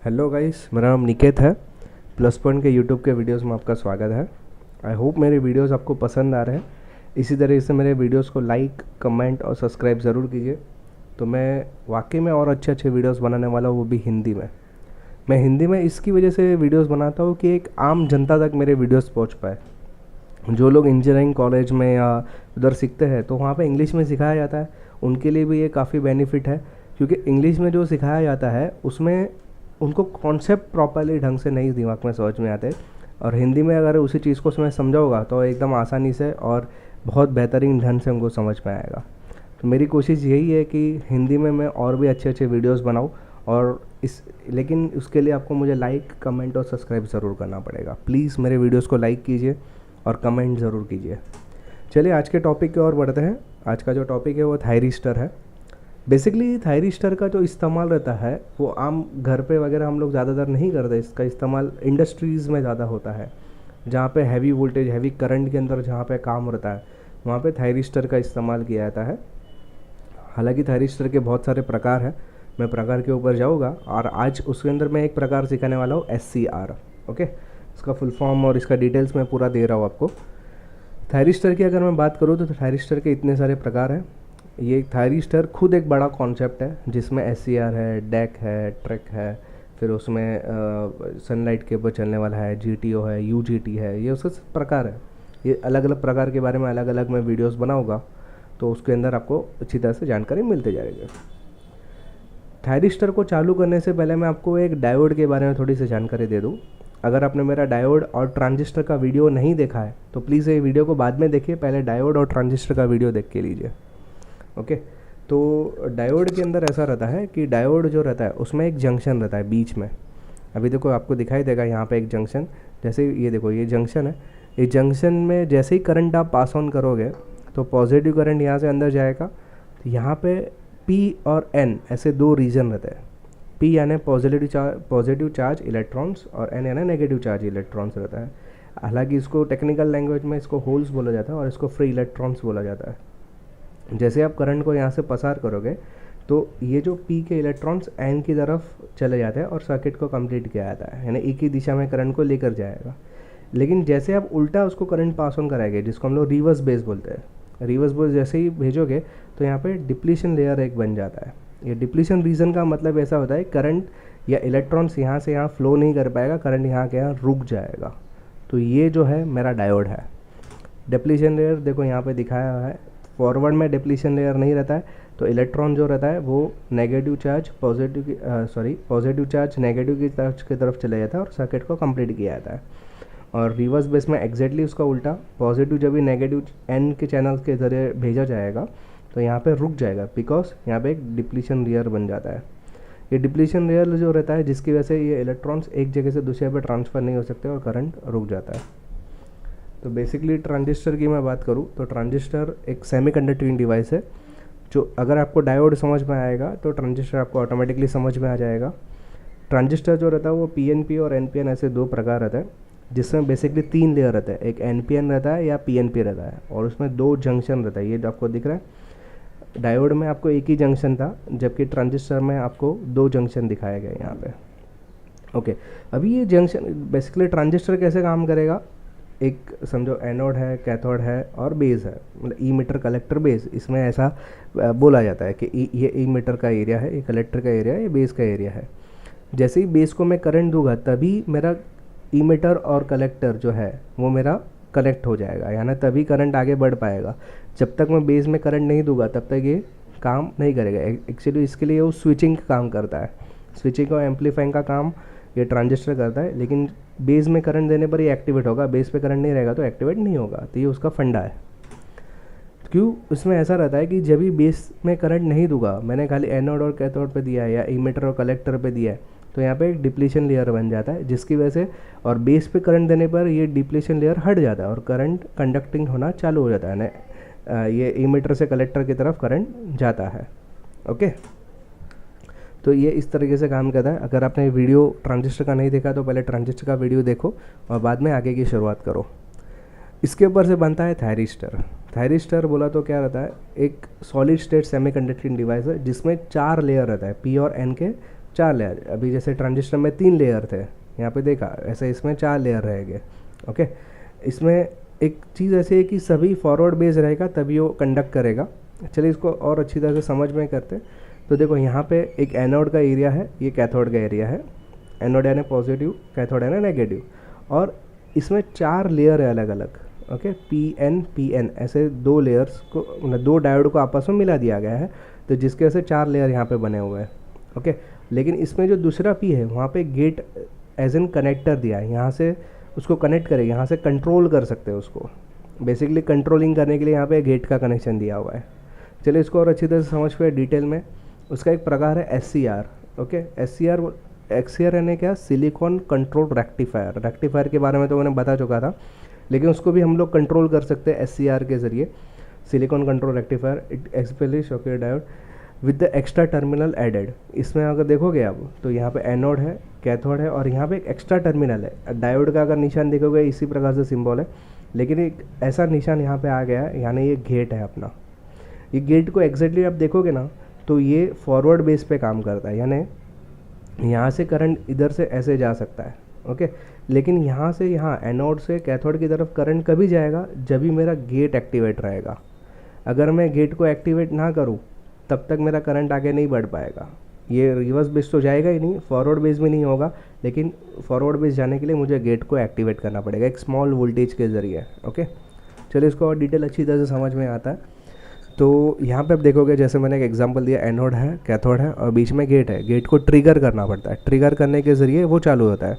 Hello guys, मेरा नाम निकेत है। प्लस पॉइंट के यूट्यूब के वीडियोस में आपका स्वागत है। आई होप मेरे वीडियोस आपको पसंद आ रहे हैं। इसी तरीके से मेरे वीडियोस को लाइक, कमेंट और सब्सक्राइब ज़रूर कीजिए। तो मैं वाकई में और अच्छे अच्छे वीडियोस बनाने वाला हूँ, वो भी हिंदी में। मैं हिंदी में इसकी वजह से वीडियोस बनाता हूँ कि एक आम जनता तक मेरे वीडियोस पहुँच पाए। जो लोग इंजीनियरिंग कॉलेज में या उधर सीखते हैं तो वहाँ पे इंग्लिश में सिखाया जाता है, उनके लिए भी ये काफ़ी बेनिफिट है। क्योंकि इंग्लिश में जो सिखाया जाता है उसमें उनको कॉन्सेप्ट प्रॉपरली ढंग से नहीं दिमाग में समझ में आते, और हिंदी में अगर उसी चीज़ को मैं समझाऊँगा तो एकदम आसानी से और बहुत बेहतरीन ढंग से उनको समझ में आएगा। तो मेरी कोशिश यही है कि हिंदी में मैं और भी अच्छे अच्छे वीडियोस बनाऊँ। और लेकिन उसके लिए आपको मुझे लाइक, कमेंट और सब्सक्राइब ज़रूर करना पड़ेगा। प्लीज़ मेरे वीडियोस को लाइक कीजिए और कमेंट ज़रूर कीजिए। चलिए आज के टॉपिक की ओर बढ़ते हैं। आज का जो टॉपिक है वो थायरिस्टर है। बेसिकली थायरिस्टर का जो इस्तेमाल रहता है वो आम घर पे वगैरह हम लोग ज़्यादातर नहीं करते। इसका इस्तेमाल इंडस्ट्रीज़ में ज़्यादा होता है, जहाँ पे हैवी वोल्टेज, हैवी करंट के अंदर जहाँ पे काम होता है वहाँ पे थायरिस्टर का इस्तेमाल किया जाता है। हालांकि थायरिस्टर के बहुत सारे प्रकार हैं, मैं प्रकार के ऊपर जाऊँगा और आज उसके अंदर मैं एक प्रकार सिखाने वाला हूँ, SCR। ओके, इसका फुल फॉर्म और इसका डिटेल्स मैं पूरा दे रहा हूँ आपको। थायरिस्टर की अगर मैं बात करूँ तो थायरिस्टर के इतने सारे प्रकार हैं। ये थायरिस्टर खुद एक बड़ा कॉन्सेप्ट है जिसमें SCR है, डेक है, ट्रैक है, फिर उसमें सनलाइट के ऊपर चलने वाला है, GTO है, UGT है, ये उसके प्रकार है। ये अलग अलग प्रकार के बारे में अलग अलग मैं वीडियोस बनाऊंगा, तो उसके अंदर आपको अच्छी तरह से जानकारी मिलते जाएगी। थायरिस्टर को चालू करने से पहले मैं आपको एक डायोड के बारे में थोड़ी सी जानकारी दे दूँ। अगर आपने मेरा डायोड और ट्रांजिस्टर का वीडियो नहीं देखा है तो प्लीज़ ये वीडियो को बाद में देखिए, पहले डायोड और ट्रांजिस्टर का वीडियो देख के लीजिए। ओके, तो डायोड के अंदर ऐसा रहता है कि डायोड जो रहता है उसमें एक जंक्शन रहता है बीच में। अभी देखो आपको दिखाई देगा यहाँ पे एक जंक्शन, जैसे ये देखो ये जंक्शन है। ये जंक्शन में जैसे ही करंट आप पास ऑन करोगे तो पॉजिटिव करंट यहाँ से अंदर जाएगा। तो यहाँ पे P और N ऐसे दो रीजन रहते हैं। P यानी पॉजिटिव चार्ज इलेक्ट्रॉन्स और N यानी नेगेटिव चार्ज इलेक्ट्रॉन्स रहता है। हालांकि इसको टेक्निकल लैंग्वेज में इसको होल्स बोला जाता है और इसको फ्री इलेक्ट्रॉन्स बोला जाता है। जैसे आप करंट को यहाँ से पसार करोगे तो ये जो P के इलेक्ट्रॉन्स N की तरफ चले जाते हैं और सर्किट को कंप्लीट किया जाता है, यानी एक ही दिशा में करंट को लेकर जाएगा। लेकिन जैसे आप उल्टा उसको करंट पास ऑन कराएंगे, जिसको हम लोग रिवर्स बेस बोलते हैं, रिवर्स बेस जैसे ही भेजोगे तो यहाँ पे डिप्लीशन लेयर एक बन जाता है। ये डिप्लीशन रीजन का मतलब ऐसा होता है करंट या इलेक्ट्रॉन्स यहाँ से यहाँ फ्लो नहीं कर पाएगा, करंट यहाँ के यहाँ रुक जाएगा। तो ये जो है मेरा डायोड है। डिप्लीशन लेयर देखो यहाँ पे दिखाया हुआ है। फॉरवर्ड में डिप्लीशन लेयर नहीं रहता है, तो इलेक्ट्रॉन जो रहता है वो negative charge positive charge negative की तरफ चले जाता है और सर्किट को कंप्लीट किया जाता है। और रिवर्स बेस में एग्जैक्टली उसका उल्टा, पॉजिटिव जब भी नेगेटिव N के चैनल के ज़रिए भेजा जाएगा तो यहाँ पे रुक जाएगा, बिकॉज यहाँ पे एक डिप्लीशन लेयर बन जाता है। ये डिप्लीशन लेयर जो रहता है जिसकी वजह से ये इलेक्ट्रॉन्स एक जगह से दूसरे पे ट्रांसफ़र नहीं हो सकते और करंट रुक जाता है। तो बेसिकली ट्रांजिस्टर की मैं बात करूँ तो ट्रांजिस्टर एक सेमीकंडक्टिंग डिवाइस है। जो अगर आपको डायोड समझ में आएगा तो ट्रांजिस्टर आपको ऑटोमेटिकली समझ में आ जाएगा। ट्रांजिस्टर जो रहता है वो PNP और NPN ऐसे दो प्रकार रहता है, जिसमें बेसिकली 3 लेयर रहता है। एक NPN रहता है या PNP रहता है, और उसमें 2 जंक्शन रहता है। ये जो आपको दिख रहा है, डायोड में आपको एक ही जंक्शन था, जबकि ट्रांजिस्टर में आपको 2 जंक्शन दिखाया गया यहाँ पे। ओके, अभी ये जंक्शन बेसिकली ट्रांजिस्टर कैसे काम करेगा, एक समझो एनोड है, कैथोड है और बेस है, मतलब ईमीटर, कलेक्टर, बेस। इसमें ऐसा बोला जाता है कि ये ईमीटर का एरिया है, ये कलेक्टर का एरिया है, ये बेस का एरिया है। जैसे ही बेस को मैं करंट दूंगा तभी मेरा ईमीटर और कलेक्टर जो है वो मेरा कनेक्ट हो जाएगा, यानी तभी करंट आगे बढ़ पाएगा। जब तक मैं बेस में करंट नहीं दूंगा तब तक ये काम नहीं करेगा। एक्चुअली इसके लिए वो स्विचिंग का काम करता है, स्विचिंग और एम्पलीफाइंग का काम ये ट्रांजिस्टर करता है। लेकिन बेस में करंट देने पर ये एक्टिवेट होगा, बेस पे करंट नहीं रहेगा तो एक्टिवेट नहीं होगा। तो ये उसका फंडा है। क्यों उसमें ऐसा रहता है कि जब भी बेस में करंट नहीं दूंगा, मैंने खाली एनोड और कैथोड पे दिया है या ईमीटर और कलेक्टर पे दिया है, तो यहाँ पे एक डिप्लीशन लेयर बन जाता है, जिसकी वजह से और बेस पे करंट देने पर ये डिप्लीशन लेयर हट जाता है और करंट कंडक्टिंग होना चालू हो जाता है ना। ये ईमीटर से कलेक्टर की तरफ करंट जाता है। ओके, तो ये इस तरीके से काम करता है। अगर आपने वीडियो ट्रांजिस्टर का नहीं देखा तो पहले ट्रांजिस्टर का वीडियो देखो और बाद में आगे की शुरुआत करो। इसके ऊपर से बनता है थायरिस्टर। थायरिस्टर बोला तो क्या रहता है, एक सॉलिड स्टेट सेमीकंडक्टिंग डिवाइस है जिसमें 4 लेयर रहता है, P और N के 4 लेयर। अभी जैसे ट्रांजिस्टर में 3 लेयर थे, यहाँ पे देखा, ऐसे इसमें 4 लेयर रहेंगे। ओके, इसमें एक चीज़ ऐसी है कि सभी फॉरवर्ड बेस रहेगा तभी वो कंडक्ट करेगा। चलिए इसको और अच्छी तरह से समझ में करते हैं। तो देखो यहाँ पे एक एनोड का एरिया है, ये कैथोड का एरिया है। एनोड यानी पॉजिटिव, कैथोड यानी नेगेटिव, और इसमें 4 लेयर है अलग अलग। ओके, पी एन ऐसे 2 लेयर्स को, मतलब 2 डायोड को आपस में मिला दिया गया है, तो जिसके वजह से 4 लेयर यहाँ पे बने हुए हैं। ओके, लेकिन इसमें जो दूसरा पी है वहाँ पे गेट एज एन कनेक्टर दिया है, यहाँ से उसको कनेक्ट करें, यहाँ से कंट्रोल कर सकते हैं उसको। बेसिकली कंट्रोलिंग करने के लिए यहाँ पे गेट का कनेक्शन दिया हुआ है। चलिए इसको और अच्छी तरह से समझ पे डिटेल में। उसका एक प्रकार है SCR। ओके, XCR यानी क्या, सिलिकॉन कंट्रोल रेक्टिफायर। रेक्टिफायर के बारे में तो मैंने बता चुका था, लेकिन उसको भी हम लोग कंट्रोल कर सकते हैं SCR के ज़रिए, silicon control rectifier. It explains okay diode with the extra terminal added. इसमें अगर देखोगे आप तो यहाँ पे एनोड है, कैथोड है, और यहाँ पे एक एक्स्ट्रा टर्मिनल है। डायोड का अगर निशान देखोगे इसी प्रकार से सिंबल है, लेकिन एक ऐसा निशान यहाँ पे आ गया है, यानी ये गेट है अपना। ये गेट को एग्जैक्टली आप देखोगे ना तो ये फॉरवर्ड बेस पे काम करता है, यानी यहाँ से करंट इधर से ऐसे जा सकता है। ओके, लेकिन यहाँ से यहाँ एनोड से कैथोड की तरफ करंट कभी जाएगा, जब भी मेरा गेट एक्टिवेट रहेगा। अगर मैं गेट को एक्टिवेट ना करूँ तब तक मेरा करंट आगे नहीं बढ़ पाएगा। ये रिवर्स बेस तो जाएगा ही नहीं, फॉरवर्ड बेस भी नहीं होगा, लेकिन फॉरवर्ड बेस जाने के लिए मुझे गेट को एक्टिवेट करना पड़ेगा एक स्मॉल वोल्टेज के ज़रिए। ओके, चलिए इसको और डिटेल अच्छी तरह से समझ में आता है। तो यहाँ पे आप देखोगे, जैसे मैंने एक एग्जांपल दिया, एनोड है, कैथोड है, और बीच में गेट है। गेट को ट्रिगर करना पड़ता है, ट्रिगर करने के ज़रिए वो चालू होता है।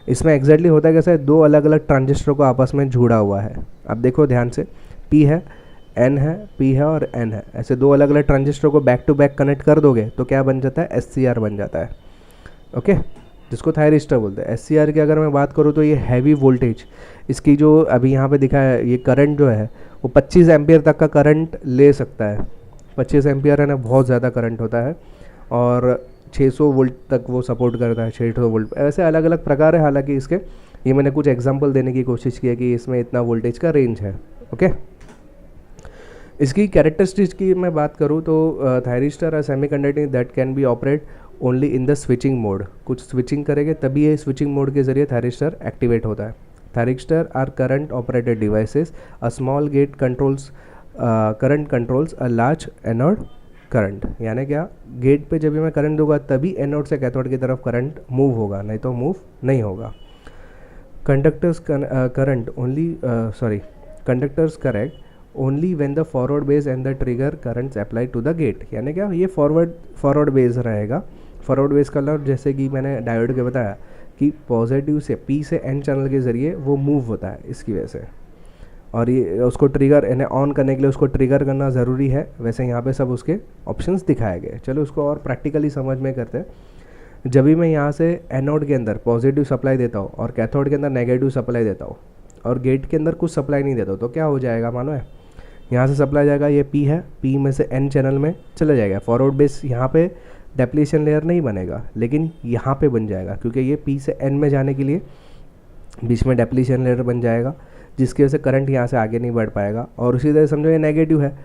इसमें एग्जैक्टली होता है कैसे, 2 अलग अलग ट्रांजिस्टर को आपस में जुड़ा हुआ है। अब देखो ध्यान से, P है, N है, P है और N है, ऐसे 2 अलग अलग ट्रांजिस्टर को बैक टू बैक कनेक्ट कर दोगे तो क्या बन जाता है, SCR बन जाता है। ओके, जिसको थायरिस्टर बोलते हैं। SCR की अगर मैं बात करूँ तो ये हैवी वोल्टेज, इसकी जो अभी यहाँ पे दिखा है, ये करंट जो है वो 25 एम्पियर तक का करंट ले सकता है। 25 एम्पियर है ना, बहुत ज़्यादा करंट होता है, और 600 वोल्ट तक वो सपोर्ट करता है, 600 वोल्ट। ऐसे अलग अलग प्रकार है, हालांकि इसके ये मैंने कुछ एग्जांपल देने की कोशिश की है कि इसमें इतना वोल्टेज का रेंज है। ओके, इसकी कैरेक्टरिस्टिक्स की मैं बात करूँ तो thyristor are semiconducting that can be operate only in the switching mode. कुछ स्विचिंग करेंगे तभी ये स्विचिंग मोड के ज़रिए थायरिस्टर एक्टिवेट होता है। Thyristor are current operated devices, a small gate controls current controls a large anode current. यानी क्या, गेट पे जब भी मैं करंट दूंगा तभी एनोड से कैथोड की तरफ करंट मूव होगा, नहीं तो मूव नहीं होगा। Conductors current only conductors correct only when the forward base and the trigger currents apply to the gate. यानी क्या, ये फॉरवर्ड बेस रहेगा। फॉरवर्ड बेस का मतलब जैसे कि मैंने डायोड के बताया कि पॉजिटिव से P से N चैनल के ज़रिए वो मूव होता है इसकी वजह से, और ये उसको ट्रिगर यानी ऑन करने के लिए उसको ट्रिगर करना ज़रूरी है। वैसे यहाँ पे सब उसके ऑप्शंस दिखाए गए। चलो उसको और प्रैक्टिकली समझ में करते हैं। जब भी मैं यहाँ से एनोड के अंदर पॉजिटिव सप्लाई देता हूँ और कैथोड के अंदर नेगेटिव सप्लाई देता हूँ और गेट के अंदर कुछ सप्लाई नहीं देता हूँ, तो क्या हो जाएगा मानो है, यहाँ से सप्लाई जाएगा, ये P है, P में से N चैनल में चला जाएगा। फॉरवर्ड बेस यहाँ पे डेप्लीशन लेयर नहीं बनेगा, लेकिन यहाँ पे बन जाएगा, क्योंकि ये P से N में जाने के लिए बीच में डेप्लीशन लेयर बन जाएगा, जिसकी वजह से करंट यहाँ से आगे नहीं बढ़ पाएगा। और उसी तरह समझो ये नेगेटिव है,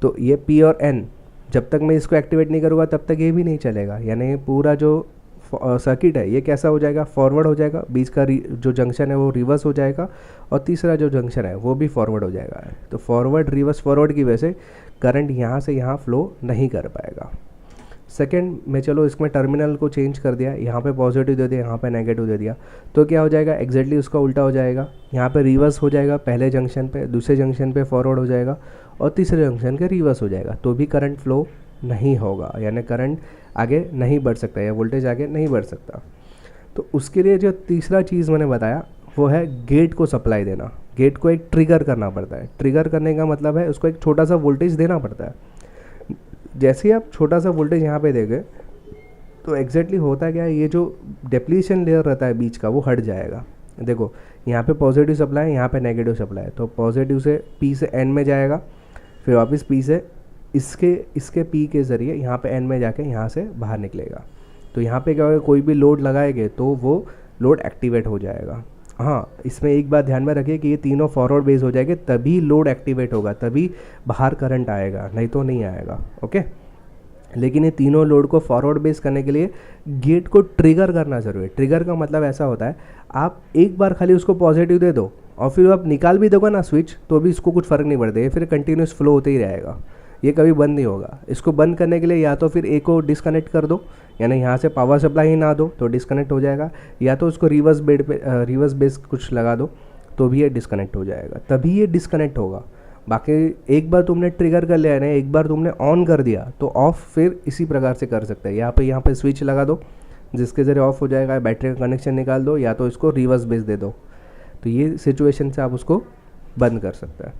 तो ये P और N जब तक मैं इसको एक्टिवेट नहीं करूँगा तब तक ये भी नहीं चलेगा। यानी पूरा जो सर्किट है ये कैसा हो जाएगा, फॉरवर्ड हो जाएगा। बीच का जो जंक्शन है वो रिवर्स हो जाएगा, और तीसरा जो जंक्शन है वो भी फॉरवर्ड हो जाएगा। तो फॉरवर्ड रिवर्स फॉरवर्ड की वजह से करंट यहाँ से यहाँ फ्लो नहीं कर पाएगा। सेकेंड में चलो इसमें टर्मिनल को चेंज कर दिया, यहाँ पे पॉजिटिव दे दिया, यहाँ पे नेगेटिव दे दिया, तो क्या हो जाएगा, एग्जैक्टली उसका उल्टा हो जाएगा। यहाँ पे रिवर्स हो जाएगा, पहले जंक्शन पे, दूसरे जंक्शन पे फॉरवर्ड हो जाएगा, और तीसरे जंक्शन के रिवर्स हो जाएगा, तो भी करंट फ्लो नहीं होगा। यानी करंट आगे नहीं बढ़ सकता, या वोल्टेज आगे नहीं बढ़ सकता। तो उसके लिए जो तीसरा चीज़ मैंने बताया वो है गेट को सप्लाई देना। गेट को एक ट्रिगर करना पड़ता है। ट्रिगर करने का मतलब है उसको एक छोटा सा वोल्टेज देना पड़ता है। जैसे ही आप छोटा सा वोल्टेज यहाँ पे देंगे तो एग्जैक्टली होता क्या है, ये जो डेप्लीशन लेयर रहता है बीच का वो हट जाएगा। देखो यहाँ पे पॉजिटिव सप्लाई है, यहाँ पे नेगेटिव सप्लाई है, तो पॉजिटिव से P से N में जाएगा, फिर वापस P से इसके P के ज़रिए यहाँ पे N में जाके यहाँ से बाहर निकलेगा। तो यहाँ पे क्या होगा, कोई भी लोड लगाएंगे तो वो लोड एक्टिवेट हो जाएगा। हाँ, इसमें एक बात ध्यान में रखिए कि ये तीनों फॉरवर्ड बेस हो जाएंगे तभी लोड एक्टिवेट होगा, तभी बाहर करंट आएगा, नहीं तो नहीं आएगा। ओके, लेकिन ये तीनों लोड को फॉरवर्ड बेस करने के लिए गेट को ट्रिगर करना जरूरी है। ट्रिगर का मतलब ऐसा होता है, आप एक बार खाली उसको पॉजिटिव दे दो और फिर आप निकाल भी दोगे ना स्विच, तो भी इसको कुछ फ़र्क नहीं पड़ता, ये फिर कंटिन्यूस फ्लो होते ही रहेगा, ये कभी बंद नहीं होगा। इसको बंद करने के लिए या तो फिर एक को डिस्कनेक्ट कर दो, यानी यहाँ से पावर सप्लाई ही ना दो तो डिस्कनेक्ट हो जाएगा, या तो उसको रिवर्स बेस कुछ लगा दो तो भी ये डिस्कनेक्ट हो जाएगा, तभी ये डिस्कनेक्ट होगा। बाकी एक बार तुमने ट्रिगर कर लिया है ना, एक बार तुमने ऑन कर दिया तो ऑफ़ फिर इसी प्रकार से कर सकते हैं। यहाँ पे स्विच लगा दो जिसके ज़रिए ऑफ हो जाएगा, बैटरी का कनेक्शन निकाल दो, या तो इसको रिवर्स बेस दे दो, तो ये सिचुएशन से आप उसको बंद कर सकते हैं।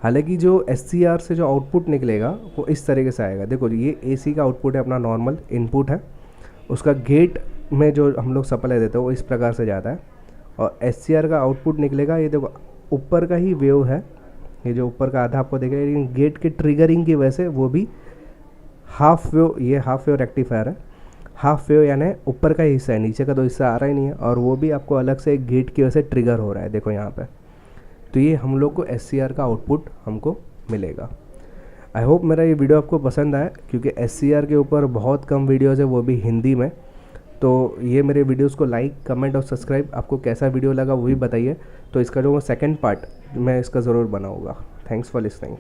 हालांकि जो SCR से जो आउटपुट निकलेगा वो इस तरीके से आएगा। देखो ये AC का आउटपुट है, अपना नॉर्मल इनपुट है, उसका गेट में जो हम लोग सप्लाई देते हैं वो इस प्रकार से जाता है, और SCR का आउटपुट निकलेगा, ये देखो ऊपर का ही वेव है, ये जो ऊपर का आधा आपको देखेगा, लेकिन गेट के ट्रिगरिंग की वजह से वो भी हाफ वेव, ये हाफ वेव रेक्टिफायर है, हाफ वेव यानी ऊपर का हिस्सा है, नीचे का तो हिस्सा आ रहा ही नहीं है, और वो भी आपको अलग से एक गेट की वजह से ट्रिगर हो रहा है, देखो यहाँ पे। तो ये हम लोग को SCR का आउटपुट हमको मिलेगा। आई होप मेरा ये वीडियो आपको पसंद आया, क्योंकि SCR के ऊपर बहुत कम वीडियोज़ है, वो भी हिंदी में। तो ये मेरे वीडियोस को लाइक, कमेंट और सब्सक्राइब, आपको कैसा वीडियो लगा वो भी बताइए, तो इसका जो सेकंड पार्ट मैं इसका ज़रूर बनाऊँगा। Thanks for listening.